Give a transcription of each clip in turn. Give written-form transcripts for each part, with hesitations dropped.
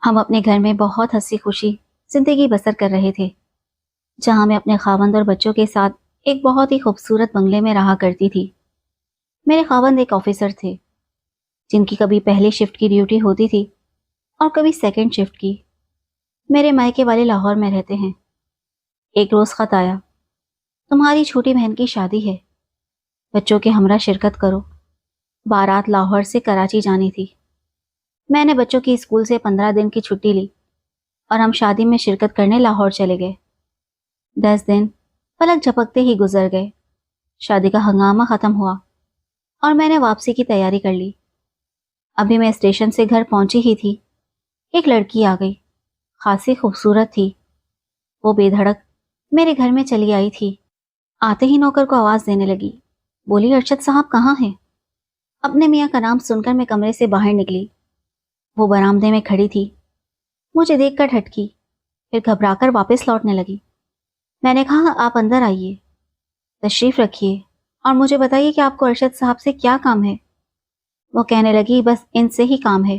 ہم اپنے گھر میں بہت ہنسی خوشی زندگی بسر کر رہے تھے، جہاں میں اپنے خاوند اور بچوں کے ساتھ ایک بہت ہی خوبصورت بنگلے میں رہا کرتی تھی۔ میرے خاوند ایک آفیسر تھے، جن کی کبھی پہلی شفٹ کی ڈیوٹی ہوتی تھی اور کبھی سیکنڈ شفٹ کی۔ میرے مائکے والے لاہور میں رہتے ہیں۔ ایک روز خط آیا، تمہاری چھوٹی بہن کی شادی ہے، بچوں کے ہمراہ شرکت کرو۔ بارات لاہور سے کراچی جانی تھی۔ میں نے بچوں کی اسکول سے 15 دن کی چھٹی لی اور ہم شادی میں شرکت کرنے لاہور چلے گئے۔ 10 دن پلک جھپکتے ہی گزر گئے۔ شادی کا ہنگامہ ختم ہوا اور میں نے واپسی کی تیاری کر لی۔ ابھی میں اسٹیشن سے گھر پہنچی ہی تھی، ایک لڑکی آ گئی، خاصی خوبصورت تھی۔ وہ بے دھڑک میرے گھر میں چلی آئی تھی۔ آتے ہی نوکر کو آواز دینے لگی، بولی ارشد صاحب کہاں ہیں؟ اپنے میاں کا نام سن کر میں کمرے سے باہر نکلی۔ وہ برآمدے میں کھڑی تھی، مجھے دیکھ کر ہٹکی، پھر گھبرا کر واپس لوٹنے لگی۔ میں نے کہا آپ اندر آئیے، تشریف رکھیے اور مجھے بتائیے کہ آپ کو ارشد صاحب سے کیا کام ہے؟ وہ کہنے لگی بس ان سے ہی کام ہے،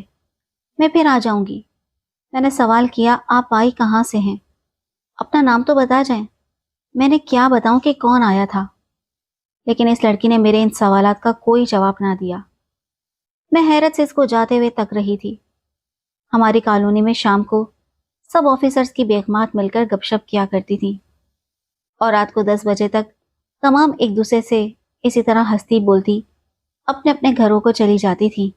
میں پھر آ جاؤں گی۔ میں نے سوال کیا آپ آئی کہاں سے ہیں؟ اپنا نام تو بتا جائیں۔ میں نے کیا بتاؤں کہ کون آیا تھا، لیکن اس لڑکی نے میرے ان سوالات کا کوئی جواب نہ دیا۔ میں حیرت سے اس کو جاتے ہوئے تک رہی تھی۔ ہماری کالونی میں شام کو سب آفیسرز کی بیگمات مل کر گپ شپ کیا کرتی تھی اور رات کو 10 بجے تک تمام ایک دوسرے سے اسی طرح ہنستی بولتی اپنے اپنے گھروں کو چلی جاتی تھی۔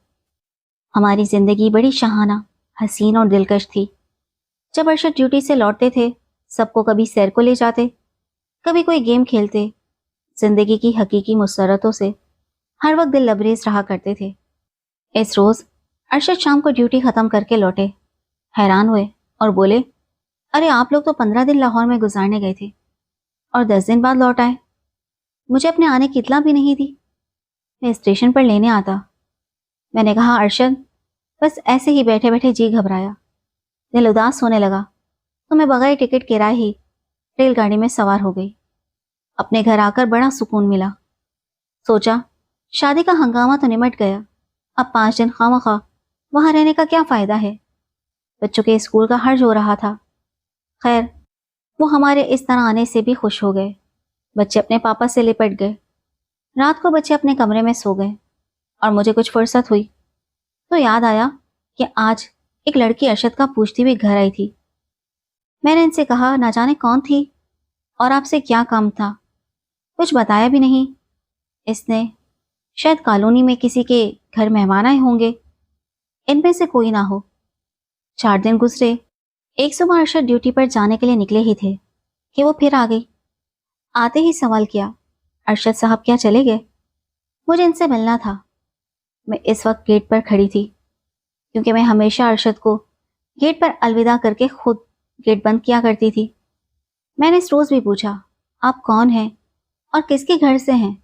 ہماری زندگی بڑی شاہانہ، حسین اور دلکش تھی۔ جب ارشد ڈیوٹی سے لوٹتے تھے، سب کو کبھی سیر کو لے جاتے، کبھی کوئی گیم کھیلتے۔ زندگی کی حقیقی مسرتوں سے ہر وقت دل لبریز رہا کرتے تھے۔ اس روز ارشد شام کو ڈیوٹی ختم کر کے لوٹے، حیران ہوئے اور بولے ارے آپ لوگ تو 15 دن لاہور میں گزارنے گئے تھے اور 10 دن بعد لوٹ آئے، مجھے اپنے آنے کی اطلاع بھی نہیں دی، میں اسٹیشن پر لینے آتا۔ میں نے کہا ارشد بس ایسے ہی بیٹھے بیٹھے جی گھبرایا، دل اداس ہونے لگا تو میں بغیر ٹکٹ کرائے ہی ریل گاڑی میں سوار ہو گئی۔ اپنے گھر آ کر بڑا سکون ملا۔ سوچا شادی کا ہنگامہ تو نمٹ گیا، اب 5 دن خواہ وہاں رہنے کا کیا فائدہ ہے؟ بچوں کے اسکول کا حرج ہو رہا تھا۔ خیر، وہ ہمارے اس طرح آنے سے بھی خوش ہو گئے۔ بچے اپنے پاپا سے لپٹ گئے۔ رات کو بچے اپنے کمرے میں سو گئے اور مجھے کچھ فرصت ہوئی تو یاد آیا کہ آج ایک لڑکی ارشد کا پوچھتی ہوئی گھر آئی تھی۔ میں نے ان سے کہا نہ جانے کون تھی اور آپ سے کیا کام تھا، کچھ بتایا بھی نہیں۔ اس نے شاید کالونی میں کسی کے گھر مہمان آئے ہوں گے، ان میں سے کوئی نہ ہو۔ 4 دن گزرے، ایک صبح ارشد ڈیوٹی پر جانے کے لیے نکلے ہی تھے کہ وہ پھر آ گئی۔ آتے ہی سوال کیا ارشد صاحب کیا چلے گئے؟ مجھے ان سے ملنا تھا۔ میں اس وقت گیٹ پر کھڑی تھی، کیونکہ میں ہمیشہ ارشد کو گیٹ پر الوداع کر کے خود گیٹ بند کیا کرتی تھی۔ میں نے اس روز بھی پوچھا آپ کون ہیں اور کس کے گھر سے ہیں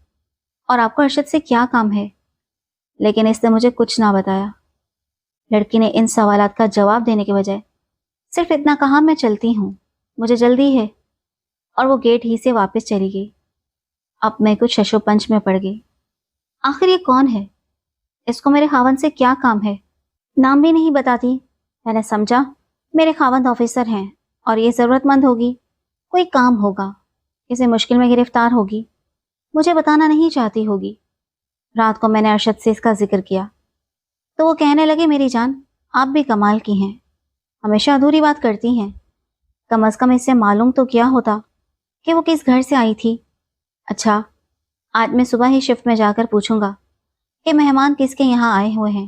اور آپ کو ارشد سے کیا کام ہے، لیکن اس نے مجھے کچھ نہ بتایا۔ لڑکی نے ان سوالات کا جواب دینے کے بجائے صرف اتنا کہا میں چلتی ہوں، مجھے جلدی ہے، اور وہ گیٹ ہی سے واپس چلی گئی۔ اب میں کچھ ششو پنج میں پڑ گئی۔ آخر یہ کون ہے؟ اس کو میرے خاوند سے کیا کام ہے؟ نام بھی نہیں بتاتی۔ میں نے سمجھا میرے خاوند آفیسر ہیں اور یہ ضرورت مند ہوگی، کوئی کام ہوگا، کسی مشکل میں گرفتار ہوگی، مجھے بتانا نہیں چاہتی ہوگی۔ رات کو میں نے ارشد سے اس کا ذکر کیا تو وہ کہنے لگے میری جان آپ بھی کمال کی ہیں، ہمیشہ ادھوری بات کرتی ہیں، کم از کم اس سے معلوم تو کیا ہوتا کہ وہ کس گھر سے آئی تھی۔ اچھا، آج میں صبح ہی شفٹ میں جا کر پوچھوں گا کہ مہمان کس کے یہاں آئے ہوئے ہیں۔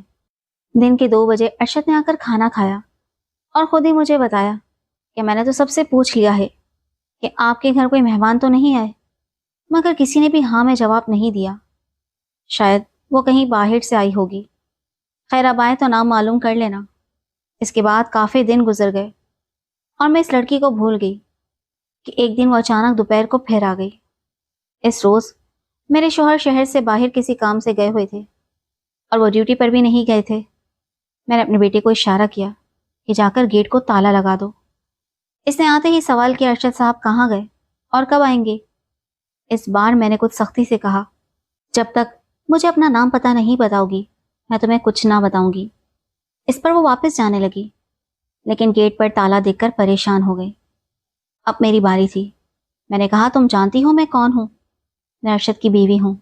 دن کے 2 بجے ارشد نے آ کر کھانا کھایا اور خود ہی مجھے بتایا کہ میں نے تو سب سے پوچھ لیا ہے کہ آپ کے گھر کوئی مہمان تو نہیں آئے، مگر کسی نے بھی ہاں میں جواب نہیں دیا۔ شاید وہ کہیں باہر سے آئی ہوگی۔ خیر اب آئے تو نام معلوم کر لینا۔ اس کے بعد کافی دن گزر گئے اور میں اس لڑکی کو بھول گئی کہ ایک دن وہ اچانک دوپہر کو پھر آ گئی۔ اس روز میرے شوہر شہر سے باہر کسی کام سے گئے ہوئے تھے اور وہ ڈیوٹی پر بھی نہیں گئے تھے۔ میں نے اپنے بیٹے کو اشارہ کیا کہ جا کر گیٹ کو تالا لگا دو۔ اس نے آتے ہی سوال کیا ارشد صاحب کہاں گئے اور کب آئیں گے؟ اس بار میں نے کچھ سختی سے کہا جب تک مجھے اپنا نام پتہ نہیں بتاؤ گی میں تمہیں کچھ نہ بتاؤں گی۔ اس پر وہ واپس جانے لگی۔ لیکن گیٹ پر تالا دیکھ کر پریشان ہو گئی۔ اب میری باری تھی۔ میں نے کہا تم جانتی ہو میں کون ہوں؟ میں ارشد کی بیوی ہوں،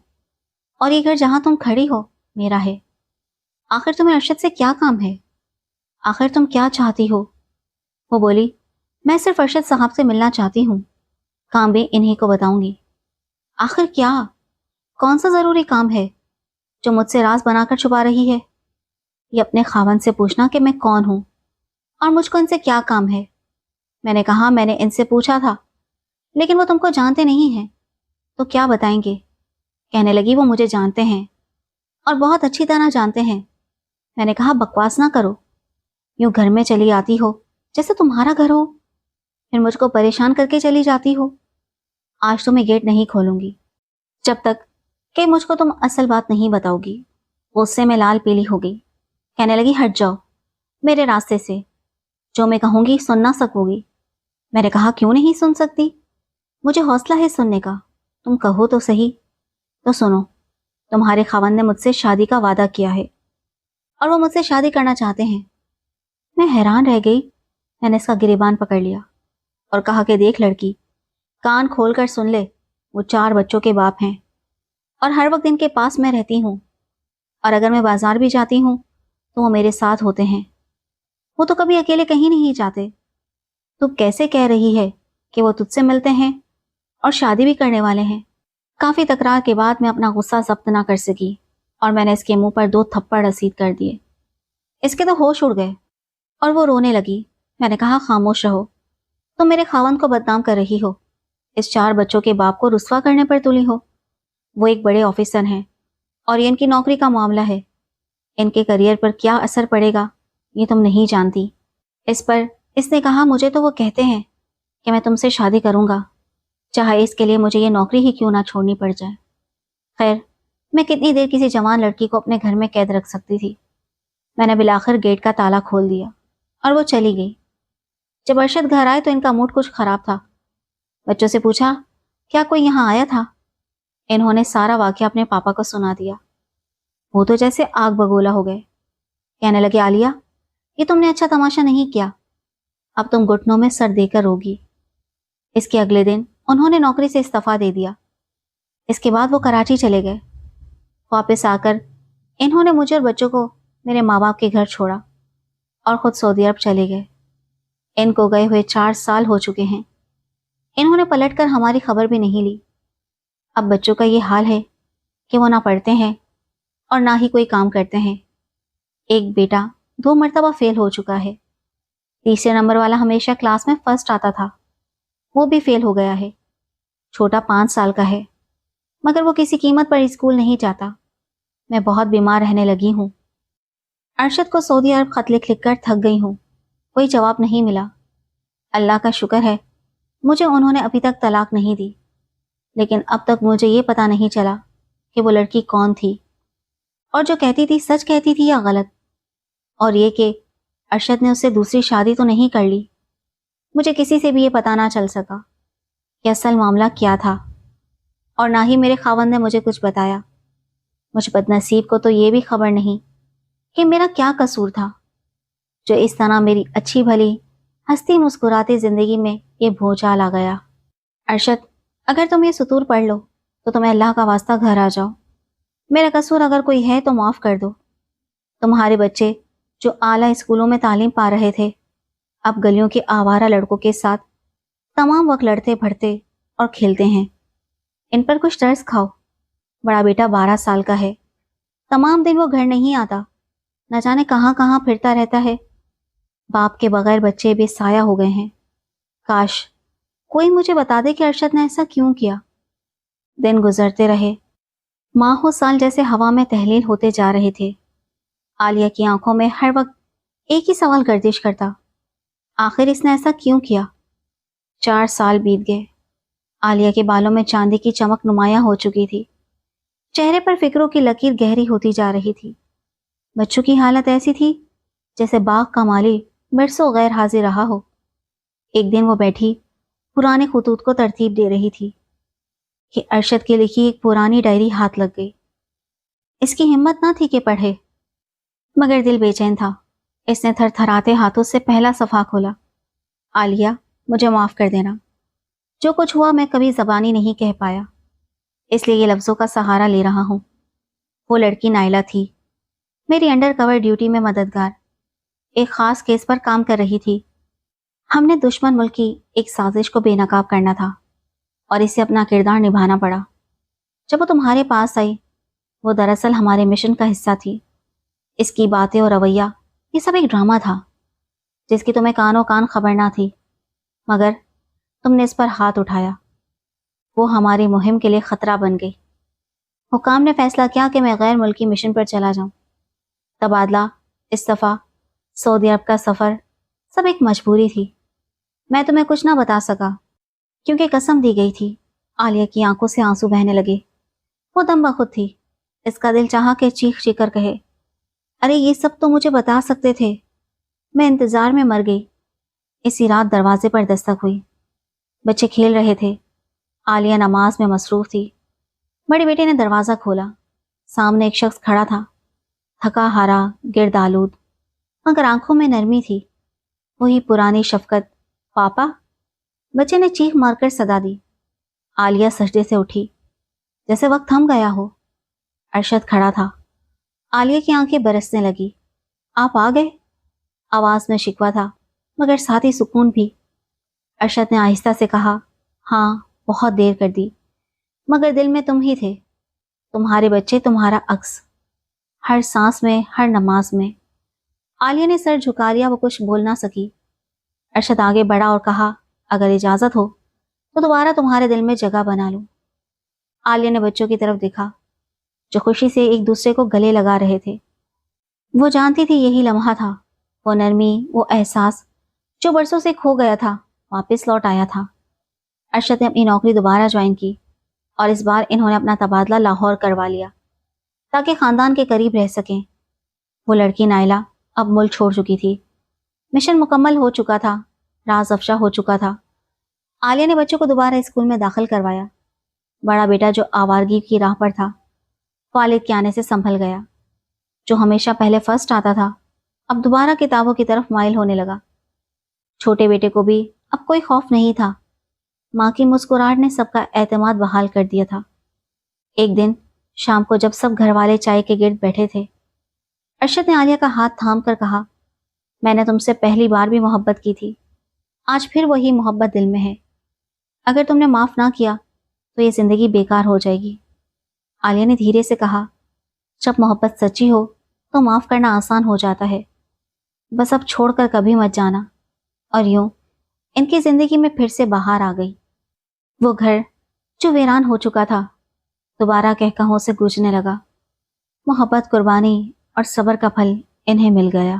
اور یہ گھر جہاں تم کھڑی ہو میرا ہے۔ آخر تمہیں ارشد سے کیا کام ہے؟ آخر تم کیا چاہتی ہو؟ وہ بولی، میں صرف ارشد صاحب سے ملنا چاہتی ہوں، کام بھی انہی کو بتاؤں گی۔ آخر کیا؟ کون سا ضروری کام ہے جو مجھ سے راز بنا کر چھپا رہی ہے؟ یہ اپنے خاوند سے پوچھنا کہ میں کون ہوں اور مجھ کو ان سے کیا کام ہے۔ میں نے کہا میں نے ان سے پوچھا تھا، لیکن وہ تم کو جانتے نہیں ہیں تو کیا بتائیں گے؟ کہنے لگی وہ مجھے جانتے ہیں اور بہت اچھی طرح جانتے ہیں۔ میں نے کہا بکواس نہ کرو، یوں گھر میں چلی آتی ہو جیسے تمہارا گھر ہو، پھر مجھ کو پریشان کر کے چلی جاتی ہو۔ آج تو میں گیٹ نہیں کھولوں گی جب تک کہ مجھ کو تم اصل بات نہیں بتاؤ گی۔ غصے میں لال پیلی ہو گئی، کہنے لگی ہٹ جاؤ میرے راستے سے، جو میں کہوں گی سن نہ سکو گی۔ میں نے کہا کیوں نہیں سن سکتی؟ مجھے حوصلہ ہے سننے کا، تم کہو تو صحیح۔ تو سنو، تمہارے خاوند نے مجھ سے شادی کا وعدہ کیا ہے اور وہ مجھ سے شادی کرنا چاہتے ہیں۔ میں حیران رہ گئی۔ میں نے اس کا گریبان پکڑ لیا اور کہا کہ دیکھ لڑکی، کان کھول کر سن لے، وہ 4 بچوں کے باپ ہیں اور ہر وقت ان کے پاس میں رہتی ہوں، اور اگر میں بازار بھی جاتی ہوں تو وہ میرے ساتھ ہوتے ہیں، وہ تو کبھی اکیلے کہیں نہیں جاتے۔ تو کیسے کہہ رہی ہے کہ وہ تجھ سے ملتے ہیں اور شادی بھی کرنے والے ہیں؟ کافی تکرار کے بعد میں اپنا غصہ ضبط نہ کر سکی اور میں نے اس کے منہ پر 2 تھپڑ رسید کر دیے۔ اس کے تو ہوش اڑ گئے اور وہ رونے لگی۔ میں نے کہا خاموش رہو، تم میرے خاوند کو بدنام کر رہی ہو، اس 4 بچوں کے باپ کو رسوا کرنے پر تلی ہو۔ وہ ایک بڑے آفیسر ہیں اور یہ ان کی نوکری کا معاملہ ہے، ان کے کریئر پر کیا اثر پڑے گا یہ تم نہیں جانتی۔ اس پر اس نے کہا مجھے تو وہ کہتے ہیں کہ میں تم سے شادی کروں گا، چاہے اس کے لیے مجھے یہ نوکری ہی کیوں نہ چھوڑنی پڑ جائے۔ خیر، میں کتنی دیر کسی جوان لڑکی کو اپنے گھر میں قید رکھ سکتی تھی؟ میں نے بالآخر گیٹ کا تالا کھول دیا اور وہ چلی گئی۔ جب ارشد گھر آئے تو ان کا موڈ کچھ خراب تھا۔ بچوں سے پوچھا کیا کوئی یہاں آیا تھا؟ انہوں نے سارا واقعہ اپنے پاپا کو سنا دیا۔ وہ تو جیسے آگ بگولا ہو گئے، کہنے لگے عالیہ یہ تم نے اچھا تماشا نہیں کیا، اب تم گھٹنوں میں سر دے کر روگی۔ اس کے اگلے دن انہوں نے نوکری سے استعفیٰ دے دیا۔ اس کے بعد وہ کراچی چلے گئے۔ واپس آ کر انہوں نے مجھے اور بچوں کو میرے ماں باپ کے گھر چھوڑا اور خود سعودی عرب چلے گئے۔ ان کو گئے ہوئے 4 سال ہو چکے ہیں۔ انہوں نے پلٹ کر ہماری خبر بھی نہیں لی۔ اب بچوں کا یہ حال ہے کہ وہ نہ پڑھتے ہیں اور نہ ہی کوئی کام کرتے ہیں۔ ایک بیٹا 2 مرتبہ فیل ہو چکا ہے، تیسرے نمبر والا ہمیشہ کلاس میں فرسٹ آتا تھا، وہ بھی فیل ہو گیا ہے۔ چھوٹا 5 سال کا ہے، مگر وہ کسی قیمت پر اسکول نہیں جاتا۔ میں بہت بیمار رہنے لگی ہوں۔ ارشد کو سعودی عرب خط لکھ کر تھک گئی ہوں، کوئی جواب نہیں ملا۔ اللہ کا شکر ہے مجھے انہوں نے ابھی تک طلاق نہیں دی، لیکن اب تک مجھے یہ پتہ نہیں چلا کہ وہ لڑکی کون تھی اور جو کہتی تھی سچ کہتی تھی یا غلط، اور یہ کہ ارشد نے اس سے دوسری شادی تو نہیں کر لی۔ مجھے کسی سے بھی یہ پتہ نہ چل سکا کہ اصل معاملہ کیا تھا، اور نہ ہی میرے خاوند نے مجھے کچھ بتایا۔ مجھ بدنصیب کو تو یہ بھی خبر نہیں کہ میرا کیا قصور تھا جو اس طرح میری اچھی بھلی ہنستی مسکراتی زندگی میں یہ بھونچال آ گیا۔ ارشد، اگر تم یہ سطور پڑھ لو تو تمہیں اللہ کا واسطہ گھر آ جاؤ۔ میرا قصور اگر کوئی ہے تو معاف کر دو۔ تمہارے بچے جو اعلیٰ اسکولوں میں تعلیم پا رہے تھے، اب گلیوں کے آوارہ لڑکوں کے ساتھ تمام وقت لڑتے بھڑتے اور کھیلتے ہیں۔ ان پر کچھ ترس کھاؤ۔ بڑا بیٹا 12 سال کا ہے، تمام دن وہ گھر نہیں آتا، نہ جانے کہاں کہاں پھرتا رہتا ہے۔ باپ کے بغیر بچے بے سایہ ہو گئے ہیں۔ کاش کوئی مجھے بتا دے کہ ارشد نے ایسا کیوں کیا۔ دن گزرتے رہے، ماہوں سال جیسے ہوا میں تحلیل ہوتے جا رہے تھے۔ عالیہ کی آنکھوں میں ہر وقت ایک ہی سوال گردش کرتا، آخر اس نے ایسا کیوں کیا؟ 4 سال بیت گئے۔ عالیہ کے بالوں میں چاندی کی چمک نمایاں ہو چکی تھی، چہرے پر فکروں کی لکیر گہری ہوتی جا رہی تھی۔ بچوں کی حالت ایسی تھی جیسے باغ کا مالی برسوں غیر حاضر رہا ہو۔ ایک دن وہ بیٹھی پرانے خطوط کو ترتیب دے رہی تھی کہ ارشد کی لکھی ایک پرانی ڈائری ہاتھ لگ گئی۔ اس کی ہمت نہ تھی کہ پڑھے، مگر دل بے چین تھا۔ اس نے تھر تھراتے ہاتھوں سے پہلا صفحہ کھولا۔ عالیہ، مجھے معاف کر دینا۔ جو کچھ ہوا میں کبھی زبانی نہیں کہہ پایا، اس لیے یہ لفظوں کا سہارا لے رہا ہوں۔ وہ لڑکی نائلہ تھی، میری انڈر کور ڈیوٹی میں مددگار، ایک خاص کیس پر کام کر رہی تھی۔ ہم نے دشمن ملک کی ایک سازش کو بے نقاب کرنا تھا اور اسے اپنا کردار نبھانا پڑا۔ جب وہ تمہارے پاس آئی، وہ دراصل ہمارے مشن کا حصہ تھی۔ اس کی باتیں اور رویہ، یہ سب ایک ڈرامہ تھا جس کی تمہیں کانوں کان خبر نہ تھی، مگر تم نے اس پر ہاتھ اٹھایا۔ وہ ہماری مہم کے لیے خطرہ بن گئی۔ حکام نے فیصلہ کیا کہ میں غیر ملکی مشن پر چلا جاؤں۔ تبادلہ، استعفیٰ، سعودی عرب کا سفر، سب ایک مجبوری تھی۔ میں تمہیں کچھ نہ بتا سکا کیونکہ قسم دی گئی تھی۔ عالیہ کی آنکھوں سے آنسو بہنے لگے۔ وہ دم بخود تھی، اس کا دل چاہا کہ چیخ چیخ کر کہے، ارے یہ سب تو مجھے بتا سکتے تھے، میں انتظار میں مر گئی۔ اسی رات دروازے پر دستک ہوئی۔ بچے کھیل رہے تھے، عالیہ نماز میں مصروف تھی۔ بڑے بیٹے نے دروازہ کھولا۔ سامنے ایک شخص کھڑا تھا، تھکا ہارا، گرد آلود، مگر آنکھوں میں نرمی تھی، وہی پرانی شفقت۔ پاپا! بچے نے چیخ مار کر صدا دی۔ عالیہ سجدے سے اٹھی جیسے وقت تھم گیا ہو۔ ارشد کھڑا تھا۔ عالیہ کی آنکھیں برسنے لگی۔ آپ آ گئے؟ آواز میں شکوہ تھا مگر ساتھ ہی سکون بھی۔ ارشد نے آہستہ سے کہا، ہاں بہت دیر کر دی، مگر دل میں تم ہی تھے، تمہارے بچے، تمہارا عکس، ہر سانس میں، ہر نماز میں۔ عالیہ نے سر جھکا لیا، وہ کچھ بول نہ سکی۔ ارشد آگے بڑھا اور کہا، اگر اجازت ہو تو دوبارہ تمہارے دل میں جگہ بنا لوں۔ عالیہ نے بچوں کی طرف دیکھا جو خوشی سے ایک دوسرے کو گلے لگا رہے تھے۔ وہ جانتی تھی یہی لمحہ تھا، وہ نرمی، وہ احساس جو برسوں سے کھو گیا تھا، واپس لوٹ آیا تھا۔ ارشد نے اپنی نوکری دوبارہ جوائن کی اور اس بار انہوں نے اپنا تبادلہ لاہور کروا لیا تاکہ خاندان کے قریب رہ سکیں۔ وہ لڑکی نائلہ اب ملک چھوڑ چکی تھی، مشن مکمل ہو چکا تھا، راز افشا ہو چکا تھا۔ عالیہ نے بچوں کو دوبارہ اسکول میں داخل کروایا۔ بڑا بیٹا جو آوارگی کی راہ پر تھا، والد کے آنے سے سنبھل گیا۔ جو ہمیشہ پہلے فرسٹ آتا تھا، اب دوبارہ کتابوں کی طرف مائل ہونے لگا۔ چھوٹے بیٹے کو بھی اب کوئی خوف نہیں تھا۔ ماں کی مسکراہٹ نے سب کا اعتماد بحال کر دیا تھا۔ ایک دن شام کو جب سب گھر والے چائے کے گرد بیٹھے تھے، ارشد نے عالیہ کا ہاتھ تھام کر کہا، میں نے تم سے پہلی بار بھی محبت کی تھی، آج پھر وہی محبت دل میں ہے۔ اگر تم نے معاف نہ کیا تو یہ زندگی بیکار ہو جائے گی۔ عالیہ نے دھیرے سے کہا، جب محبت سچی ہو تو معاف کرنا آسان ہو جاتا ہے، بس اب چھوڑ کر کبھی مت جانا۔ اور یوں ان کی زندگی میں پھر سے بہار آ گئی۔ وہ گھر جو ویران ہو چکا تھا دوبارہ کہکہوں سے گونجنے لگا۔ محبت، قربانی اور صبر کا پھل انہیں مل گیا۔